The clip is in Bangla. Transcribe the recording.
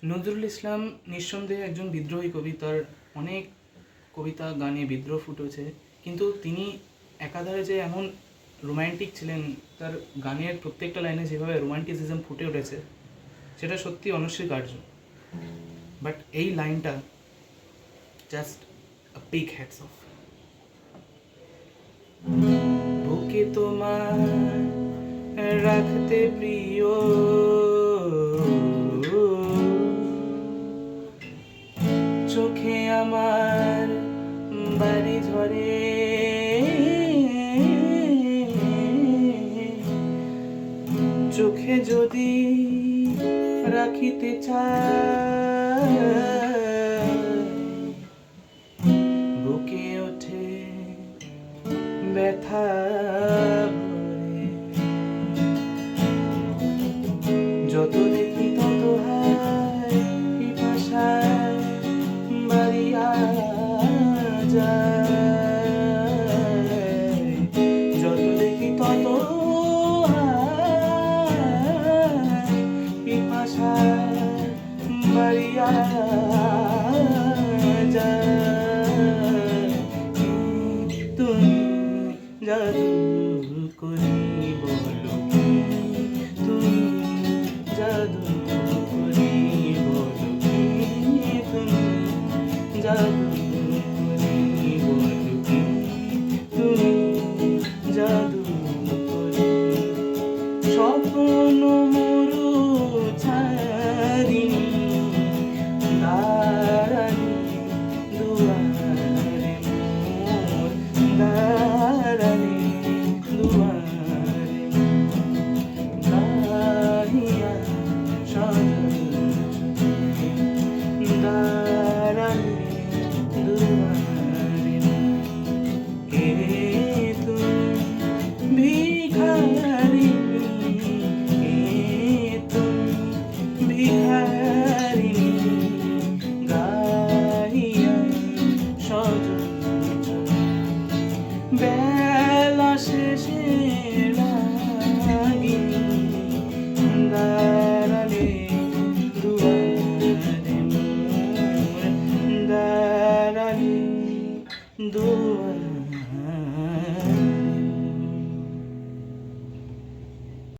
নজরুল ইসলাম নিঃসন্দেহে একজন বিদ্রোহী কবি। তার অনেক কবিতা গানে বিদ্রোহ ফুটেছে, কিন্তু তিনি একাধারে যে এমন রোম্যান্টিক ছিলেন, তার গানের প্রত্যেকটা লাইনে যেভাবে রোমান্টিসিজম ফুটে উঠেছে সেটা সত্যি অনস্বীকার্য। বাট এই লাইনটা just a big hats off. বুকে তোমার রাখতে প্রিয়, চোখে আমার বাড়ি ঝরে, চোখে যদি রাখিতে চাই, বুকে ওঠে ব্যথা ভরে। যত দেখি তত হায় পিপাসায় বাড়িয়া যায়, যত দেখি তত হায় পিপাসায় বাড়িয়া যায়। তুমি জাদু করি বলো, তুমি জাদু করি বলো, তুমি জাদু করি বলো, তুমি জাদু করি। স্বপ্ন মরু ছাড়িনি, দাঁড়ানি দুয়ারে মোর, দাঁড়ানি দুয়ারে দাঁড়িয়া সাজে, দাঁড়ানি দুয়ারে কে তুমি ভিখারিণী, কে তুমি ভিখারিণী, গাহিয়া সজল বেলা শেষে রাগিনী, দাঁড়ালে দুয়ারে মোর, দাঁড়ালে দুয়ারে।